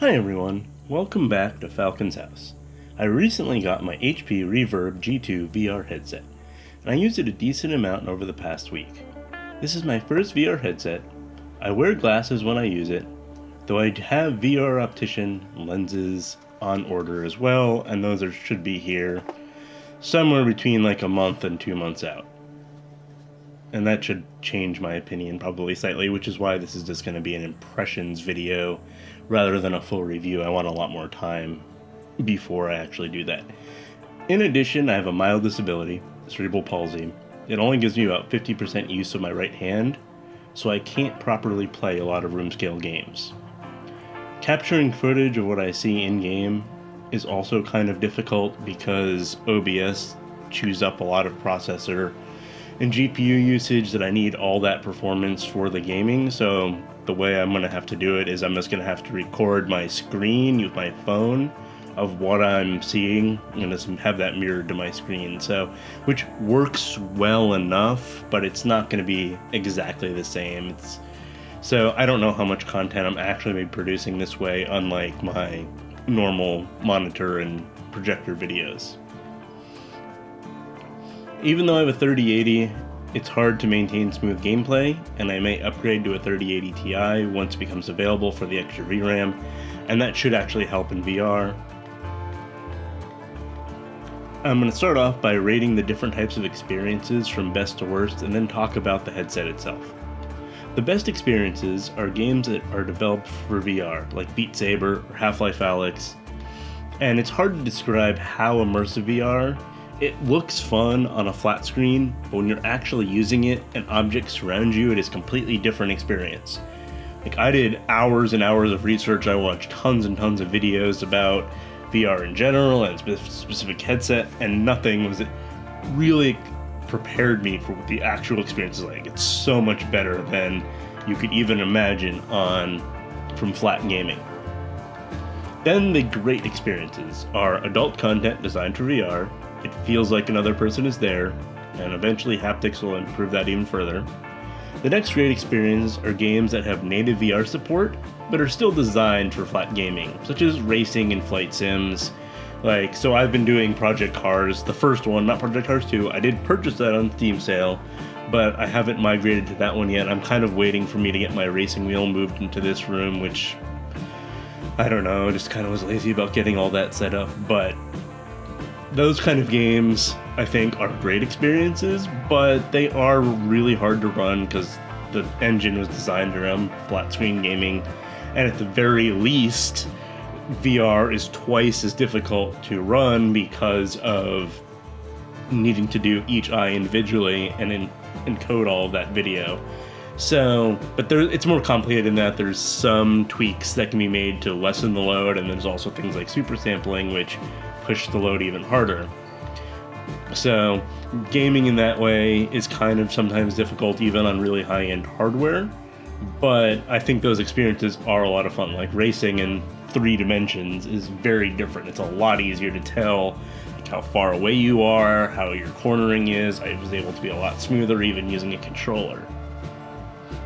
Hi everyone, welcome back to Falcon's House. I recently got my HP Reverb G2 VR headset, and I used it a decent amount over the past week. This is my first VR headset. I wear glasses when I use it, though I have VR optician lenses on order as well, and those should be here somewhere between like a month and 2 months out. And that should change my opinion probably slightly, which is why this is just going to be an impressions video rather than a full review. I want a lot more time before I actually do that. In addition, I have a mild disability, cerebral palsy. It only gives me about 50% use of my right hand, so I can't properly play a lot of room scale games. Capturing footage of what I see in-game is also kind of difficult because OBS chews up a lot of processor and GPU usage that I need all that performance for the gaming. So the way I'm going to have to do it is I'm just going to have to record my screen with my phone of what I'm seeing and just have that mirrored to my screen. So, which works well enough, but it's not going to be exactly the same. So I don't know how much content I'm actually producing this way, unlike my normal monitor and projector videos. Even though I have a 3080, it's hard to maintain smooth gameplay, and I may upgrade to a 3080 Ti once it becomes available for the extra VRAM, and that should actually help in VR. I'm going to start off by rating the different types of experiences from best to worst, and then talk about the headset itself. The best experiences are games that are developed for VR, like Beat Saber or Half-Life Alyx, and it's hard to describe how immersive VR. It looks fun on a flat screen, but when you're actually using it and objects surround you, it is a completely different experience. Like, I did hours and hours of research, I watched tons and tons of videos about VR in general and specific headset, and nothing was really prepared me for what the actual experience is like. It's so much better than you could even imagine from flat gaming. Then the great experiences are adult content designed for VR. It feels like another person is there, and eventually haptics will improve that even further. The next great experience are games that have native VR support, but are still designed for flat gaming, such as racing and flight sims. So I've been doing Project Cars, the first one, not Project Cars 2. I did purchase that on Steam sale, but I haven't migrated to that one yet. I'm kind of waiting for me to get my racing wheel moved into this room, which, I don't know, just kind of was lazy about getting all that set up, but those kind of games, I think, are great experiences, but they are really hard to run because the engine was designed around flat screen gaming, and at the very least, VR is twice as difficult to run because of needing to do each eye individually and encode all of that video. So, but it's more complicated than that. There's some tweaks that can be made to lessen the load, and there's also things like super sampling, which push the load even harder. So gaming in that way is kind of sometimes difficult even on really high-end hardware, but I think those experiences are a lot of fun. Like racing in 3 dimensions is very different. It's a lot easier to tell how far away you are, how your cornering is. I was able to be a lot smoother even using a controller.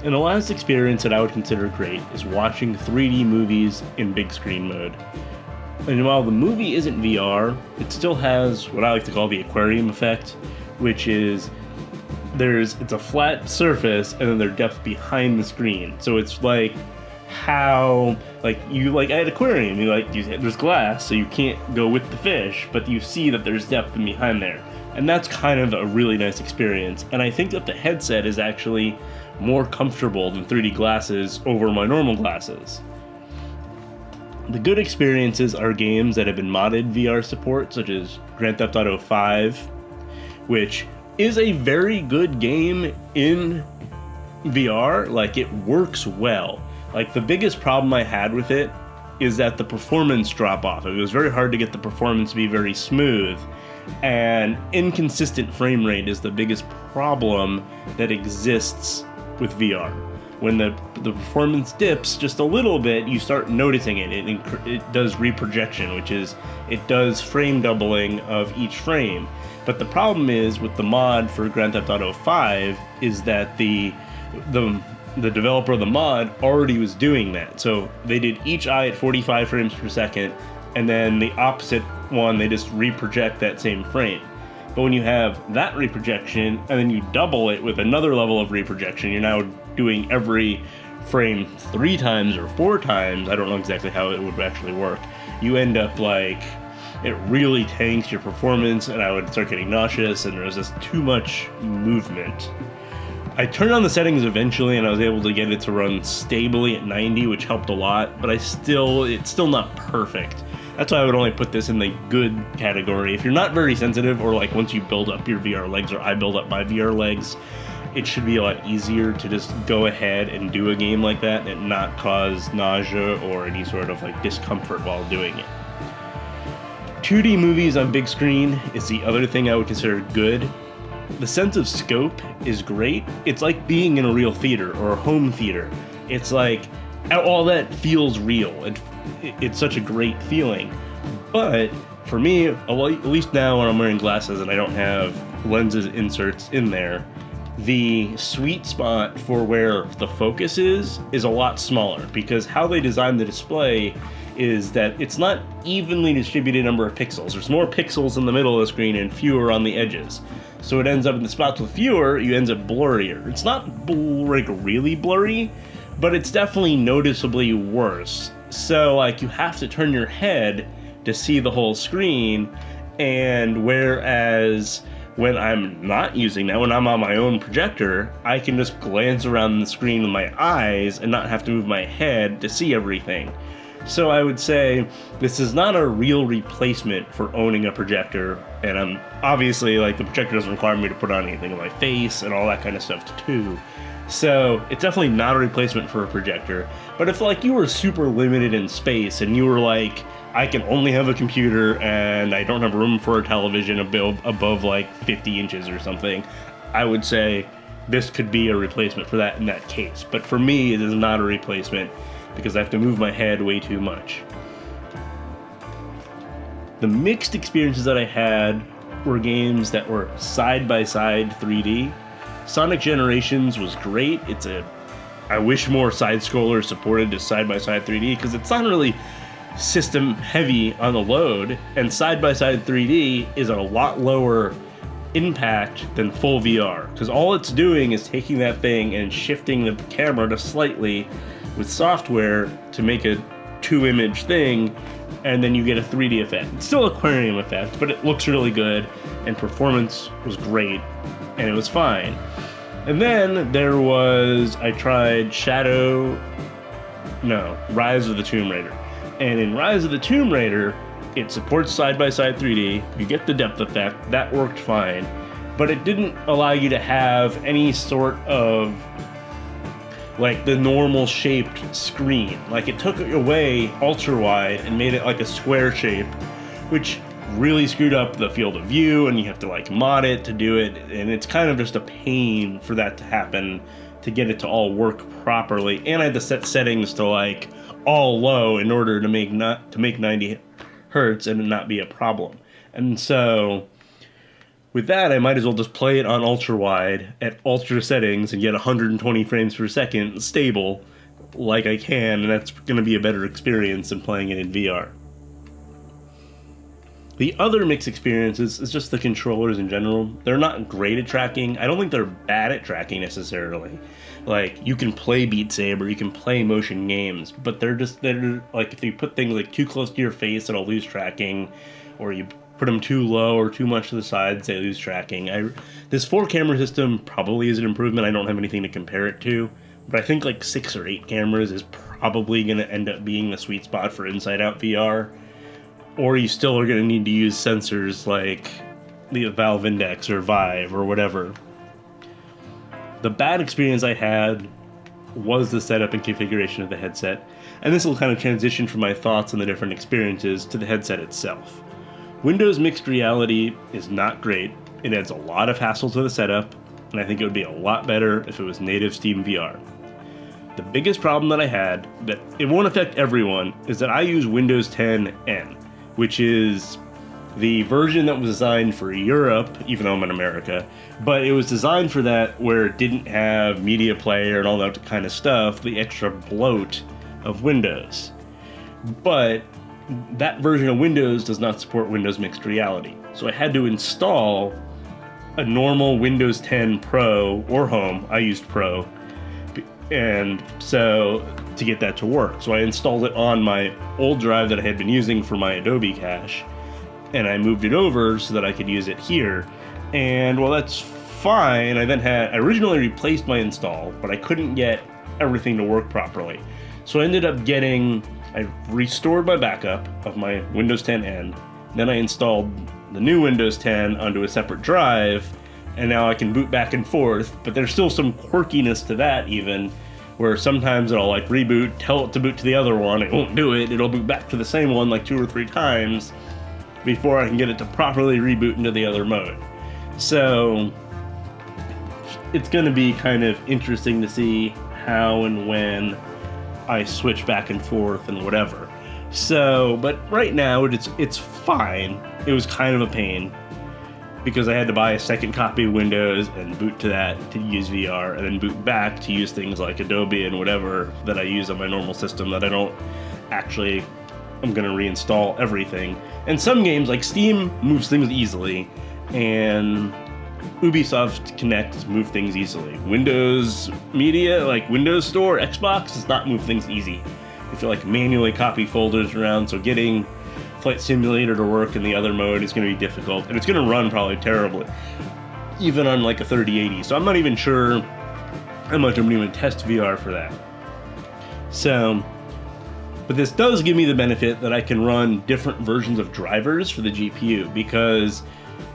And the last experience that I would consider great is watching 3D movies in big screen mode. And while the movie isn't VR, it still has what I like to call the aquarium effect, which is it's a flat surface and then there's depth behind the screen. So it's like how, at an aquarium, there's glass, so you can't go with the fish, but you see that there's depth behind there. And that's kind of a really nice experience. And I think that the headset is actually more comfortable than 3D glasses over my normal glasses. The good experiences are games that have been modded VR support, such as Grand Theft Auto 5, which is a very good game in VR. It works well. The biggest problem I had with it is that the performance drop off. It was very hard to get the performance to be very smooth, and inconsistent frame rate is the biggest problem that exists with VR. When the performance dips just a little bit, you start noticing it. It does reprojection, which is it does frame doubling of each frame. But the problem is with the mod for Grand Theft Auto 5 is that the the developer of the mod already was doing that. So they did each eye at 45 frames per second, and then the opposite one, they just reproject that same frame. But when you have that reprojection, and then you double it with another level of reprojection, you're now doing every frame 3 times or 4 times. I don't know exactly how it would actually work. You end up like, it really tanks your performance, and I would start getting nauseous, and there was just too much movement. I turned on the settings eventually, and I was able to get it to run stably at 90, which helped a lot, but it's still not perfect. That's why I would only put this in the good category. If you're not very sensitive, or like once you build up your VR legs, or I build up my VR legs, it should be a lot easier to just go ahead and do a game like that and not cause nausea or any sort of like discomfort while doing it. 2D movies on big screen is the other thing I would consider good. The sense of scope is great. It's like being in a real theater or a home theater. It's like all that feels real. It's such a great feeling. But for me, at least now when I'm wearing glasses and I don't have lenses inserts in there, the sweet spot for where the focus is a lot smaller, because how they design the display is that it's not evenly distributed number of pixels. There's more pixels in the middle of the screen and fewer on the edges. So it ends up in the spots with fewer, you ends up blurrier. It's not like really blurry, but it's definitely noticeably worse. So like you have to turn your head to see the whole screen, and whereas when I'm not using that, when I'm on my own projector, I can just glance around the screen with my eyes and not have to move my head to see everything. So I would say this is not a real replacement for owning a projector, and I'm obviously like the projector doesn't require me to put on anything on my face and all that kind of stuff too. So it's definitely not a replacement for a projector. But if like you were super limited in space and you were like, I can only have a computer and I don't have room for a television above like 50 inches or something, I would say this could be a replacement for that in that case. But for me, it is not a replacement, because I have to move my head way too much. The mixed experiences that I had were games that were side-by-side 3D. Sonic Generations was great. I wish more side-scrollers supported this side-by-side 3D, because it's not really system heavy on the load, and side-by-side 3D is a lot lower impact than full VR, because all it's doing is taking that thing and shifting the camera just slightly with software to make a 2-image thing, and then you get a 3D effect. It's still aquarium effect, but it looks really good, and performance was great, and it was fine. And then there was, I tried Rise of the Tomb Raider. And in Rise of the Tomb Raider, it supports side-by-side 3D, you get the depth effect, that worked fine, but it didn't allow you to have any sort of like the normal shaped screen. Like it took away ultra wide and made it like a square shape, which really screwed up the field of view, and you have to like mod it to do it, and it's kind of just a pain for that to happen, to get it to all work properly. And I had to set settings to like all low in order to make 90 hertz and not be a problem. And so with that, I might as well just play it on ultra wide at ultra settings and get 120 frames per second stable like I can, and that's going to be a better experience than playing it in VR. The other mixed experiences is just the controllers in general. They're not great at tracking. I don't think they're bad at tracking necessarily. Like, you can play Beat Saber, you can play motion games, but they're like, if you put things like too close to your face, it'll lose tracking, or you put them too low or too much to the sides, they lose tracking. This 4-camera system probably is an improvement. I don't have anything to compare it to, but I think like 6 or 8 cameras is probably going to end up being the sweet spot for inside-out VR. Or you still are going to need to use sensors like the Valve Index or Vive or whatever. The bad experience I had was the setup and configuration of the headset, and this will kind of transition from my thoughts on the different experiences to the headset itself. Windows Mixed Reality is not great. It adds a lot of hassle to the setup, and I think it would be a lot better if it was native Steam VR. The biggest problem that I had, that it won't affect everyone, is that I use Windows 10 N, which is the version that was designed for Europe, even though I'm in America, but it was designed for that where it didn't have media player and all that kind of stuff, the extra bloat of Windows. But that version of Windows does not support Windows Mixed Reality. So I had to install a normal Windows 10 Pro or Home. I used Pro. And so to get that to work. So I installed it on my old drive that I had been using for my Adobe cache, and I moved it over so that I could use it here. And well, that's fine. I originally replaced my install, but I couldn't get everything to work properly. So I ended up I restored my backup of my Windows 10 N. Then I installed the new Windows 10 onto a separate drive, and now I can boot back and forth, but there's still some quirkiness to that even, where sometimes it'll like reboot, tell it to boot to the other one, it won't do it, it'll boot back to the same one like 2 or 3 times before I can get it to properly reboot into the other mode. So it's going to be kind of interesting to see how and when I switch back and forth and whatever. So, but right now it's fine. It was kind of a pain because I had to buy a second copy of Windows and boot to that to use VR, and then boot back to use things like Adobe and whatever that I use on my normal system that I'm going to reinstall everything. And some games like Steam moves things easily, and Ubisoft Connect move things easily. Windows Media, like Windows Store, Xbox, does not move things easy. You have to like manually copy folders around, so getting Flight Simulator to work in the other mode is going to be difficult, and it's going to run probably terribly, even on like a 3080. So I'm not even sure how much I'm going to test VR for that. So, but this does give me the benefit that I can run different versions of drivers for the GPU, because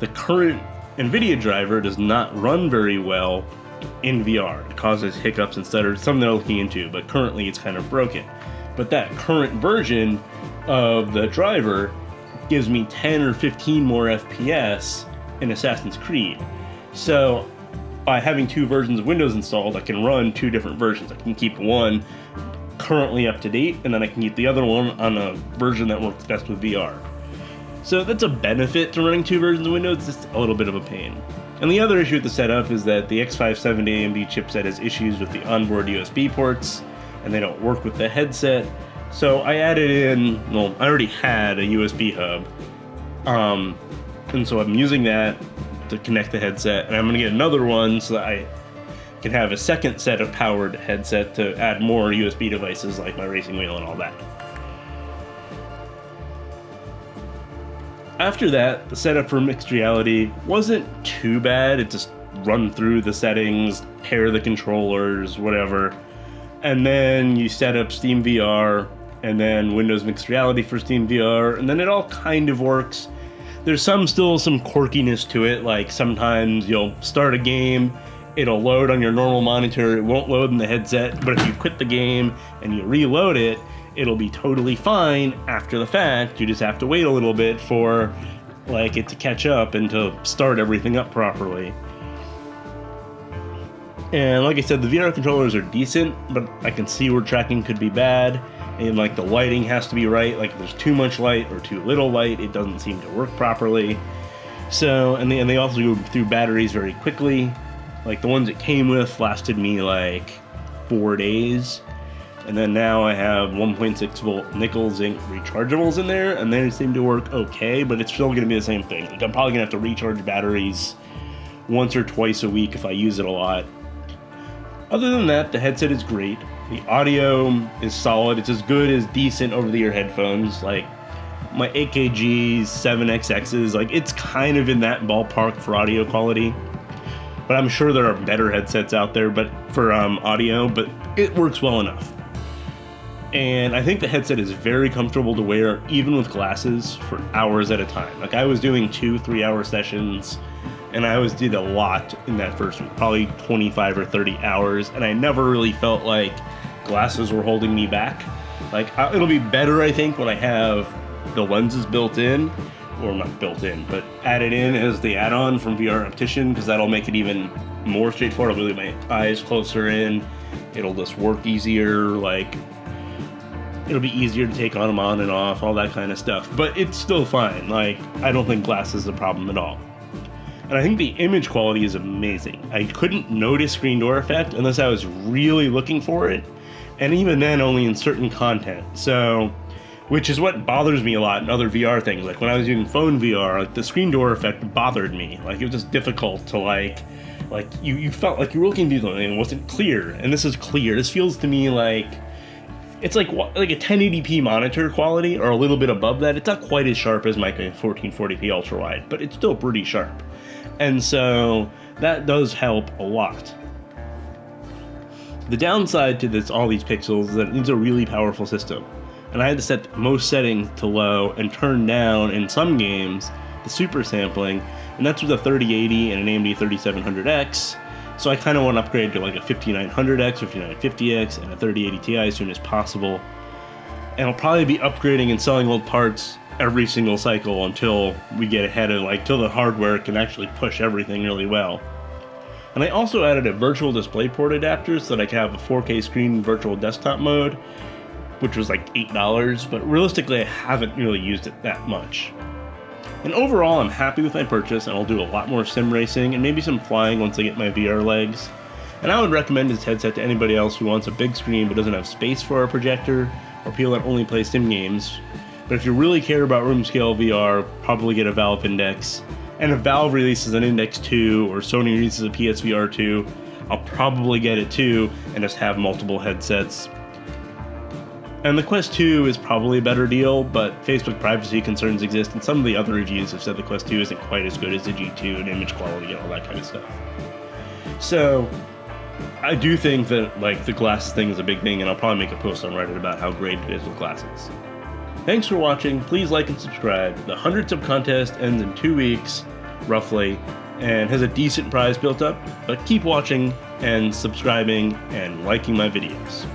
the current NVIDIA driver does not run very well in VR. It causes hiccups and stutters, something they're looking into, but currently it's kind of broken. But that current version of the driver gives me 10 or 15 more FPS in Assassin's Creed. So by having 2 versions of Windows installed, I can run 2 different versions. I can keep one currently up to date, and then I can keep the other one on a version that works best with VR. So that's a benefit to running 2 versions of Windows. It's just a little bit of a pain. And the other issue with the setup is that the X570 AMD chipset has issues with the onboard USB ports, and they don't work with the headset. So I added in, well, I already had a USB hub, and so I'm using that to connect the headset, and I'm going to get another one so that I can have a second set of powered headset to add more USB devices like my racing wheel and all that. After that, the setup for mixed reality wasn't too bad. It just run through the settings, pair the controllers, whatever. And then you set up Steam VR, and then Windows Mixed Reality for Steam VR, and then it all kind of works. There's still some quirkiness to it, like sometimes you'll start a game, it'll load on your normal monitor, it won't load in the headset, but if you quit the game and you reload it, it'll be totally fine after the fact. You just have to wait a little bit for it to catch up and to start everything up properly. And like I said, the VR controllers are decent, but I can see where tracking could be bad, and the lighting has to be right. Like if there's too much light or too little light, it doesn't seem to work properly. So, and they also go through batteries very quickly. Like the ones it came with lasted me like 4 days. And then now I have 1.6 volt nickel zinc rechargeables in there, and they seem to work okay, but it's still going to be the same thing. Like I'm probably going to have to recharge batteries once or twice a week if I use it a lot. Other than that, the headset is great. The audio is solid. It's as good as decent over-the-ear headphones. Like my AKG 7XXs, like it's kind of in that ballpark for audio quality. But I'm sure there are better headsets out there, but for audio, but it works well enough. And I think the headset is very comfortable to wear, even with glasses, for hours at a time. Like I was doing 2-3 hour sessions, and I always did a lot in that first week, probably 25 or 30 hours, and I never really felt like glasses were holding me back. Like it'll be better, I think, when I have the lenses built in, or not built in, but added in as the add-on from VR Optician, because that'll make it even more straightforward. I'll move my eyes closer in, it'll just work easier. Like it'll be easier to take them on and off, all that kind of stuff. But it's still fine. Like, I don't think glass is a problem at all. And I think the image quality is amazing. I couldn't notice screen door effect unless I was really looking for it, and even then only in certain content. So, which is what bothers me a lot in other VR things. Like when I was doing phone VR, like the screen door effect bothered me. Like it was just difficult to like you felt like you were looking through something and it wasn't clear. And this is clear. This feels to me like it's like a 1080p monitor quality or a little bit above that. It's not quite as sharp as my 1440p ultra wide, but it's still pretty sharp. And so that does help a lot. The downside to all these pixels is that it needs a really powerful system. And I had to set most settings to low and turn down in some games the super sampling, and that's with a 3080 and an AMD 3700X. So I kind of want to upgrade to like a 5900X, 5950X, and a 3080 Ti as soon as possible. And I'll probably be upgrading and selling old parts every single cycle until we get ahead of till the hardware can actually push everything really well. And I also added a virtual display port adapter so that I can have a 4K screen virtual desktop mode, which was like $8, but realistically I haven't really used it that much. And overall I'm happy with my purchase, and I'll do a lot more sim racing and maybe some flying once I get my VR legs. And I would recommend this headset to anybody else who wants a big screen but doesn't have space for a projector, or people that only play sim games. But if you really care about room scale VR, probably get a Valve Index. And if Valve releases an Index 2 or Sony releases a PSVR 2, I'll probably get it too and just have multiple headsets. And the Quest 2 is probably a better deal, but Facebook privacy concerns exist, and some of the other reviews have said the Quest 2 isn't quite as good as the G2 in image quality and all that kind of stuff. So I do think that the glasses thing is a big thing, and I'll probably make a post on Reddit about how great it is with glasses. Thanks for watching. Please like and subscribe. The 100 sub contest ends in 2 weeks, roughly, and has a decent prize built up, but keep watching and subscribing and liking my videos.